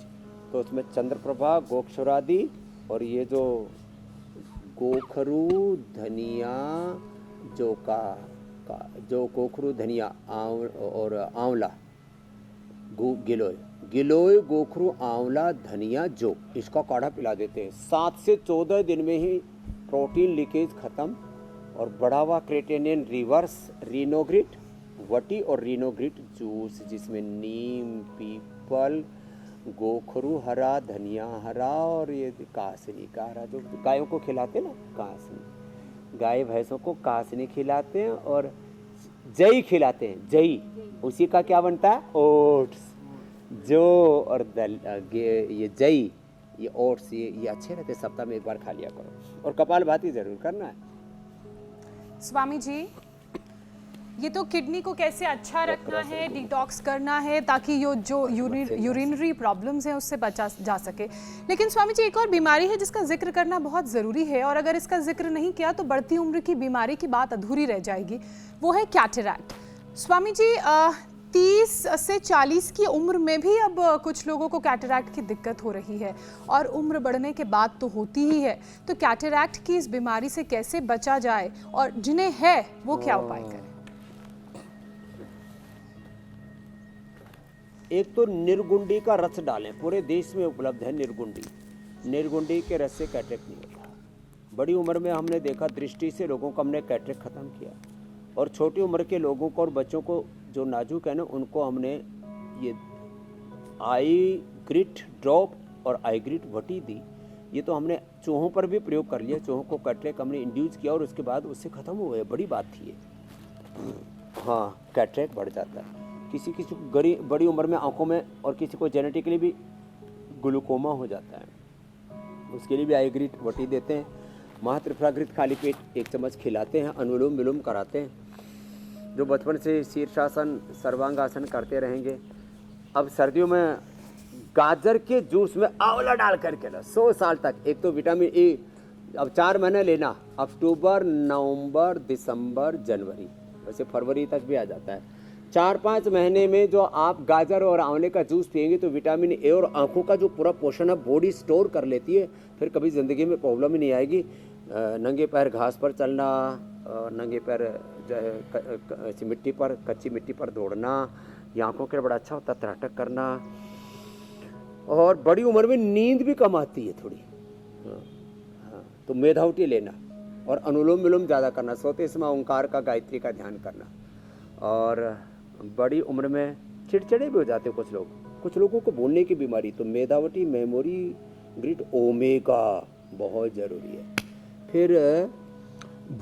तो उसमें चंद्रप्रभा गोक्षरादि और ये जो गोखरू, धनिया, जो गोखरू, धनिया और आंवला, गिलोय, गोखरू, आंवला, धनिया, जो इसका काढ़ा पिला देते हैं। 7 से 14 दिन में ही प्रोटीन लीकेज खत्म और बढ़ा हुआ क्रेटेनिन रिवर्स। रिनोग्रिट वटी और रिनोग्रिट जूस, जिसमें नीम, पीपल, गोखरू हरा, धनिया हरा और ये कासनी का हरा, जो गायों को खिलाते हैं ना, कासनी, गाय भैंसों को कासनी खिलाते हैं और जई खिलाते हैं। जई उसी का क्या बनता है, ओट्स, जो और ये जई, ये ओट्स, ये अच्छे रहते, सप्ताह में 1 बार खा लिया करो। और कपालभाति जरूर करना है। स्वामी जी, ये तो किडनी को कैसे अच्छा रखना है, डिटॉक्स करना है ताकि जो यूरिनरी प्रॉब्लम्स हैं उससे बचा जा सके। लेकिन स्वामी जी, एक और बीमारी है जिसका जिक्र करना बहुत ज़रूरी है, और अगर इसका जिक्र नहीं किया तो बढ़ती उम्र की बीमारी की बात अधूरी रह जाएगी। वो है कैटरैक्ट। स्वामी जी, 30 से 40 की उम्र में भी अब कुछ लोगों को कैटरैक्ट की दिक्कत हो रही है, और उम्र बढ़ने के बाद तो होती ही है। तो कैटरैक्ट की इस बीमारी से कैसे बचा जाए, और जिन्हें है वो क्या उपाय करें? एक तो निर्गुंडी का रस डालें, पूरे देश में उपलब्ध है निर्गुंडी के रस से कैटरेक्ट नहीं होता। बड़ी उम्र में हमने देखा दृष्टि से लोगों को हमने कैटरेक्ट ख़त्म किया, और छोटी उम्र के लोगों को और बच्चों को जो नाजुक है ना, उनको हमने ये आई ग्रिट ड्रॉप और आई ग्रिट वटी दी। ये तो हमने चूहों पर भी प्रयोग कर लिया, चूहों को कैटरेक्ट हमने इंड्यूस किया और उसके बाद उससे ख़त्म हो गया। बड़ी बात थी ये। हाँ, कैटरेक्ट बढ़ जाता है किसी किसी को बड़ी उम्र में आंखों में, और किसी को जेनेटिकली भी ग्लूकोमा हो जाता है, उसके लिए भी आई ग्रिट वटी देते हैं। महात्रिपुराग्रित खाली पेट 1 चम्मच खिलाते हैं, अनुलोम विलोम कराते हैं। जो बचपन से शीर्षासन सर्वांगासन करते रहेंगे। अब सर्दियों में गाजर के जूस में आंवला डाल करके ना 100 साल तक। एक तो विटामिन ए अब 4 महीने लेना, अक्टूबर, नवंबर, दिसंबर, जनवरी, वैसे फरवरी तक भी आ जाता है। 4-5 महीने में जो आप गाजर और आंवले का जूस पिएंगे तो विटामिन ए और आंखों का जो पूरा पोषण है बॉडी स्टोर कर लेती है। फिर कभी ज़िंदगी में प्रॉब्लम ही नहीं आएगी। नंगे पैर घास पर चलना, नंगे पैर जो है ऐसी मिट्टी पर, कच्ची मिट्टी पर दौड़ना, ये आंखों के लिए बड़ा अच्छा होता है। त्राटक करना, और बड़ी उम्र में नींद भी कम आती है थोड़ी। हाँ, तो मेधावटी लेना और अनुलोम विलोम ज़्यादा करना, सोते समय ओंकार का, गायत्री का ध्यान करना। और बड़ी उम्र में चिड़चिड़े भी हो जाते हैं कुछ लोगों को बोलने की बीमारी, तो मेधावटी, मेमोरी ग्रिट, ओमेगा बहुत ज़रूरी है। फिर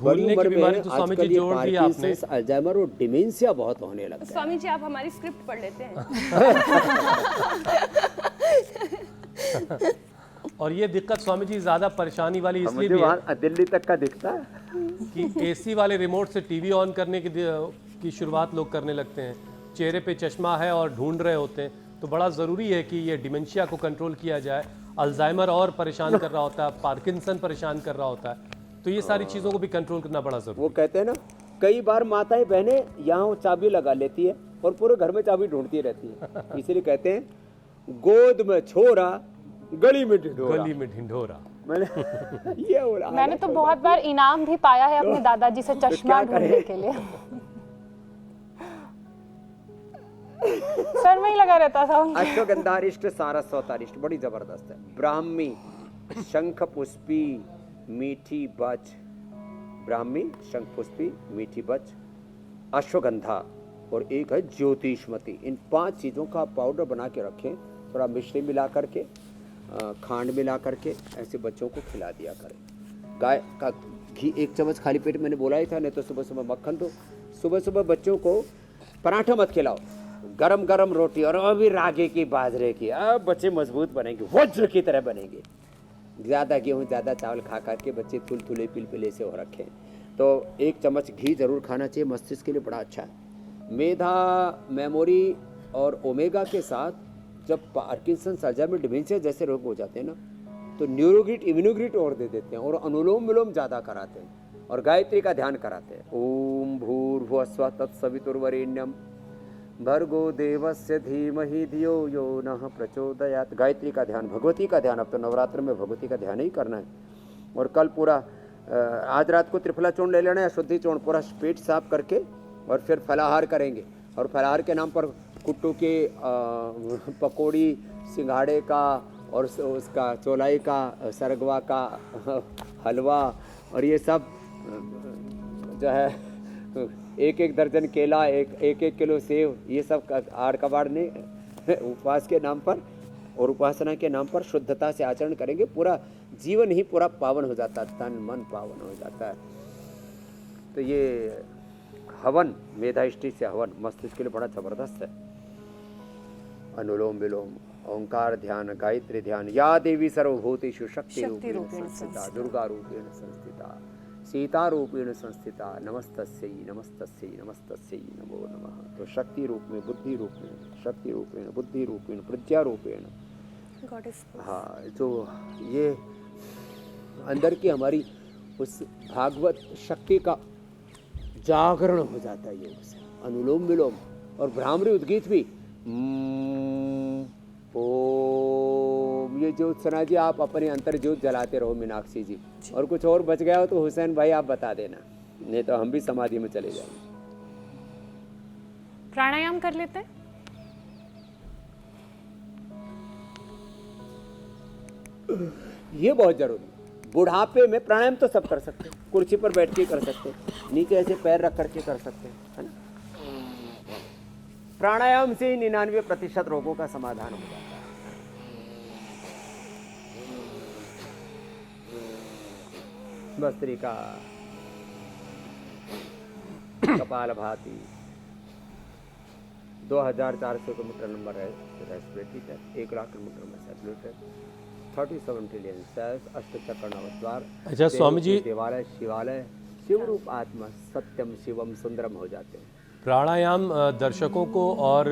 बड़ी उम्र में आजकल ये पार्किंसंस, अल्जाइमर और डिमेंशिया बहुत होने लगता है। स्वामी जी, आप हमारी स्क्रिप्ट पढ़ लेते हैं। और ये दिक्कत स्वामी जी ज़्यादा परेशानी वाली इसलिए भी है, दिल्ली तक का दिखता है कि एसी वाले रिमोट से टीवी ऑन करने की शुरुआत लोग करने लगते हैं, चेहरे पे चश्मा है और ढूंढ रहे होते हैं। तो बड़ा ज़रूरी है कि ये डिमेंशिया को कंट्रोल किया जाए। अल्जाइमर और परेशान कर रहा होता है, पार्किंसन परेशान कर रहा होता है, तो ये सारी चीज़ों को भी कंट्रोल करना बड़ा ज़रूरी है। वो कहते हैं ना, कई बार माताएं बहनें यहाँ चाबी लगा लेती है और पूरे घर में चाबी ढूंढती रहती है। इसलिए कहते हैं गोद में छोरा, गली में ढिंढोरा। मैंने तो बहुत बार इनाम भी पाया है अपने दादाजी से चश्मा ढूंढने के लिए। सर में ही लगा रहता था। अश्वगंधारिष्ट, सारस्वतारिष्ट बड़ी जबरदस्त है। ब्राह्मी, शंख पुष्पी, मीठी बच, ब्राह्मी, शंख पुष्पी, मीठी बच, अश्वगंधा, और एक है ज्योतिष्मती। इन 5 चीज़ों का पाउडर बना के रखें, थोड़ा मिश्री मिला करके, खांड मिला करके ऐसे बच्चों को खिला दिया करें। गाय का घी 1 चम्मच खाली पेट, मैंने बोला ही था, नहीं तो सुबह सुबह मक्खन दो। सुबह सुबह बच्चों को पराठा मत खिलाओ, गरम गरम रोटी, और अभी रागे की, बाजरे की। अब बच्चे मजबूत बनेंगे, वज्र की तरह बनेंगे। ज़्यादा गेहूँ, ज़्यादा चावल खा करके बच्चे थुलथुले पिलपिले से हो रखे हैं। तो 1 चम्मच घी ज़रूर खाना चाहिए, मस्तिष्क के लिए बड़ा अच्छा है। मेधा, मेमोरी और ओमेगा के साथ जब पार्किंसन, अल्जाइमर, डिमेंशिया जैसे रोग हो जाते हैं ना, तो न्यूरोग्रिट, इम्यूनोग्रिट और दे देते हैं, और अनुलोम विलोम ज़्यादा कराते हैं, और गायत्री का ध्यान कराते हैं। ओम भूर्भुवः स्वः तत्सवितुर्वरेण्यं भर्गो देवस्य धीमहि धियो यो नः प्रचोदयात्। गायत्री का ध्यान, भगवती का ध्यान। अब तो नवरात्र में भगवती का ध्यान ही करना है। और कल पूरा आज रात को त्रिफला चूर्ण ले लेना है, शुद्धि चूर्ण, पूरा पेट साफ करके, और फिर फलाहार करेंगे। और फलाहार के नाम पर कुट्टू के पकौड़ी, सिंघाड़े का, और उसका चौलाई का, सरगवा का हलवा, और ये सब जो है 1-1 दर्जन केला, एक किलो सेव, ये सब आड़ कबाड़ ने उपवास के नाम पर और उपासना के नाम पर शुद्धता से आचरण करेंगे। पूरा जीवन ही पूरा पावन हो जाता है, तन मन पावन हो जाता है। तो ये हवन, मेधाइष्टि से हवन मस्तिष्क के लिए बड़ा जबरदस्त है। अनुलोम विलोम, ओंकार ध्यान, गायत्री ध्यान। या देवी सर्वभूतेषु शक्ति रूपेण संस्थिता, दुर्गा रूपेण संस्थिता, सीतारूपेण संस्थिता नमस्तस्यै नमस्तस्यै नमस्तस्यै नमो नमः। तो शक्ति रूप में, बुद्धि रूप में, शक्ति रूपेण, बुद्धि रूपेण, प्रज्ञा रूपेण, हाँ, जो ये अंदर की हमारी उस भागवत शक्ति का जागरण हो जाता है योग से। अनुलोम विलोम और भ्रामरी उद्गीत भी ओम, ये ज्योत सना जी आप अपने अंतर ज्योत जलाते रहो मीनाक्षी जी, और कुछ और बच गया हो तो हुसैन भाई आप बता देना, नहीं तो हम भी समाधि में चले जाएंगे। प्राणायाम कर लेते हैं। ये बहुत जरूरी है। बुढ़ापे में प्राणायाम तो सब कर सकते हैं, कुर्सी पर बैठ के कर सकते हैं, नीचे ऐसे पैर रख करके कर सकते हैं, है ना। प्राणायाम से 99% रोगों का समाधान हो जाता है। भस्त्रिका, कपालभाति, 2400 किलोमीटर नंबर है रेस्पिरेटरी टेस्ट, 1 लाख किलोमीटर में सर्कुलेटर, 37 ट्रिलियन सेल्स, अष्टचक्र नवद्वार। अच्छा स्वामी जी, देवालय, शिवालय, शिव रूप आत्मा, सत्यम शिवम सुंदरम हो जाते हैं। प्राणायाम दर्शकों को और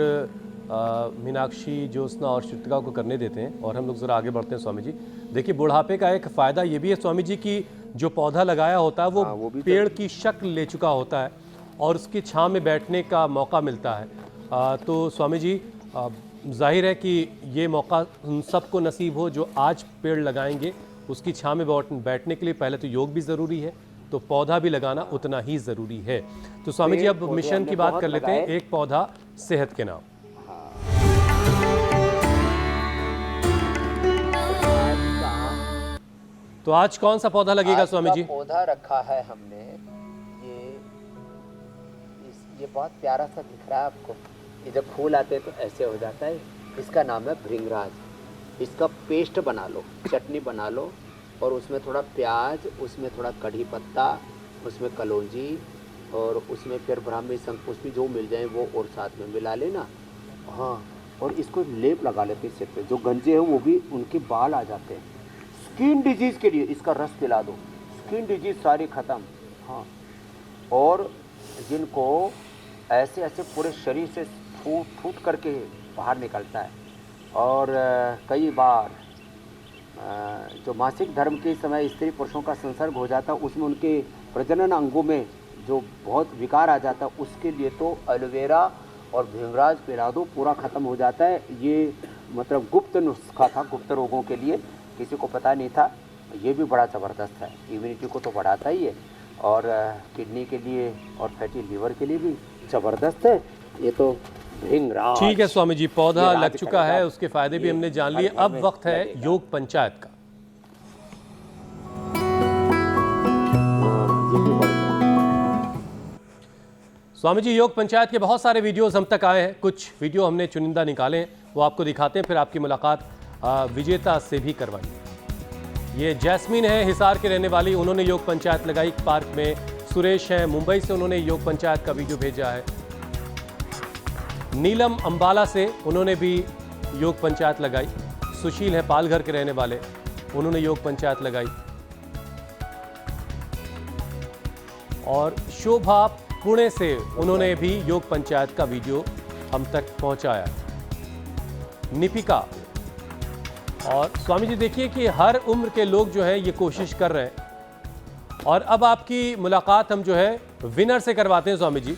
मीनाक्षी, ज्योत्सना और श्रुतिका को करने देते हैं और हम लोग ज़रा आगे बढ़ते हैं स्वामी जी। देखिए बुढ़ापे का एक फ़ायदा ये भी है स्वामी जी कि जो पौधा लगाया होता है वो पेड़ की शक्ल ले चुका होता है और उसकी छांव में बैठने का मौका मिलता है। तो स्वामी जी जाहिर है कि ये मौका उन सबको नसीब हो जो आज पेड़ लगाएंगे। उसकी छांव में बैठने के लिए पहले तो योग भी ज़रूरी है, तो पौधा भी लगाना उतना ही ज़रूरी है। तो स्वामी जी अब मिशन की बात कर लेते हैं, एक पौधा सेहत के नाम। तो आज कौन सा पौधा लगेगा स्वामी जी? पौधा रखा है हमने, ये बहुत प्यारा सा दिख रहा है आपको। ये जब फूल आते हैं तो ऐसे हो जाता है। इसका नाम है भृंगराज। इसका पेस्ट बना लो, चटनी बना लो, और उसमें थोड़ा प्याज, उसमें थोड़ा कढ़ी पत्ता, उसमें कलौंजी, और उसमें फिर ब्राह्मी शंकुष्मी जो मिल जाए वो और साथ में मिला लेना। हाँ, और इसको लेप लगा लेते सिर पे। जो गंजे हैं वो भी उनके बाल आ जाते हैं। स्किन डिजीज़ के लिए इसका रस पिला दो, स्किन डिजीज़ सारी ख़त्म। हाँ, और जिनको ऐसे ऐसे पूरे शरीर से फूट करके बाहर निकलता है, और कई बार जो मासिक धर्म के समय स्त्री पुरुषों का संसर्ग हो जाता है, उसमें उनके प्रजनन अंगों में जो बहुत विकार आ जाता है, उसके लिए तो एलोवेरा और भृंगराज पिला दो, पूरा ख़त्म हो जाता है। ये मतलब गुप्त नुस्खा था, गुप्त रोगों के लिए, किसी को पता नहीं था। ये भी बड़ा ज़बरदस्त है, इम्यूनिटी को तो बढ़ाता ही है, और किडनी के लिए और फैटी लीवर के लिए भी ज़बरदस्त है ये तो भृंगराज। ठीक है स्वामी जी, पौधा लग चुका है, उसके फायदे भी हमने जान लिए। अब वक्त है योग पंचायत का। स्वामी जी, योग पंचायत के बहुत सारे वीडियोस हम तक आए हैं, कुछ वीडियो हमने चुनिंदा निकाले हैं, वो आपको दिखाते हैं, फिर आपकी मुलाकात विजेता से भी करवाएंगे। ये जैस्मीन है, हिसार के रहने वाली, उन्होंने योग पंचायत लगाई पार्क में। सुरेश हैं मुंबई से, उन्होंने योग पंचायत का वीडियो भेजा है। नीलम अंबाला से, उन्होंने भी योग पंचायत लगाई। सुशील है पालघर के रहने वाले, उन्होंने योग पंचायत लगाई। और शोभा पुणे से, उन्होंने भी योग पंचायत का वीडियो हम तक पहुंचाया। निपिका। और स्वामी जी देखिए कि हर उम्र के लोग जो है ये कोशिश कर रहे हैं। और अब आपकी मुलाकात हम जो है विनर से करवाते हैं स्वामी जी।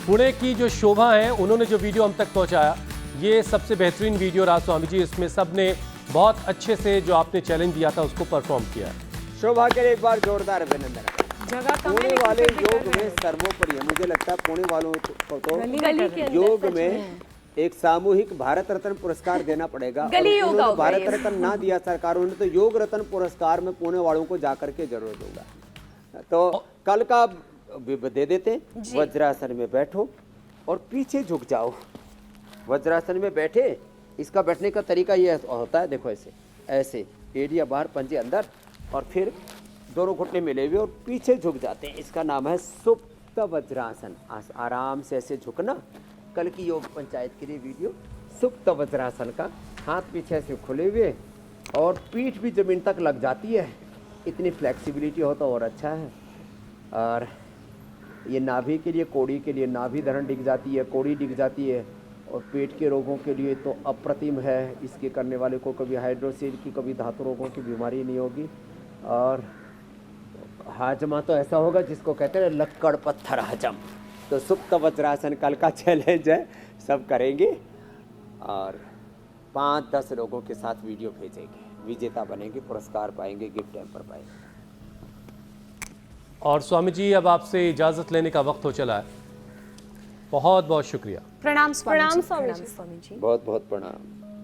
पुणे की जो शोभा है, उन्होंने जो वीडियो हम तक पहुंचाया, ये सबसे बेहतरीन वीडियो रहा स्वामी जी। इसमें सबने बहुत अच्छे से जो आपने चैलेंज दिया था उसको परफॉर्म किया है। शोभा के लिए एक बार जोरदार अभिनंदन। पुणे वाले योग में सर्वोपरि है, मुझे लगता है पुणे वालों को तो योग में एक सामूहिक भारत रत्न पुरस्कार देना पड़ेगा। उन्होंने भारत रत्न ना दिया सरकारों ने, तो योग रत्न पुरस्कार में पुणे वालों को जाकर के जरूर दूंगा। तो कल का दे देते हैं। वज्रासन में बैठो और पीछे झुक जाओ। वज्रासन में बैठे, इसका बैठने का तरीका ये होता है, देखो ऐसे ऐसे, एड़िया बाहर, पंजे अंदर, और फिर दोनों घुटने मिले हुए और पीछे झुक जाते हैं। इसका नाम है सुप्त वज्रासन। आराम से ऐसे झुकना। कल की योग पंचायत के लिए वीडियो सुप्त वज्रासन का। हाथ पीछे ऐसे खुले हुए और पीठ भी जमीन तक लग जाती है, इतनी फ्लेक्सिबिलिटी हो तो और अच्छा है। और ये नाभि के लिए, कोड़ी के लिए नाभि धरण डिग जाती है, कोड़ी डिग जाती है, और पेट के रोगों के लिए तो अप्रतिम है। इसके करने वाले को कभी हाइड्रोसील की, कभी धातु रोगों की बीमारी नहीं होगी। और हाजमा तो ऐसा होगा जिसको कहते हैं लक्कड़ पत्थर हजम। तो सुप्त वज्रासन कल का चैलेंज है, सब करेंगे और 5-10 लोगों के साथ वीडियो भेजेंगे, विजेता बनेंगे, पुरस्कार पाएंगे, गिफ्ट हैम्पर पाएंगे। और स्वामी जी अब आपसे इजाजत लेने का वक्त हो चला है। बहुत बहुत शुक्रिया। प्रणाम स्वामी जी। प्रणाम स्वामी जी। बहुत बहुत प्रणाम।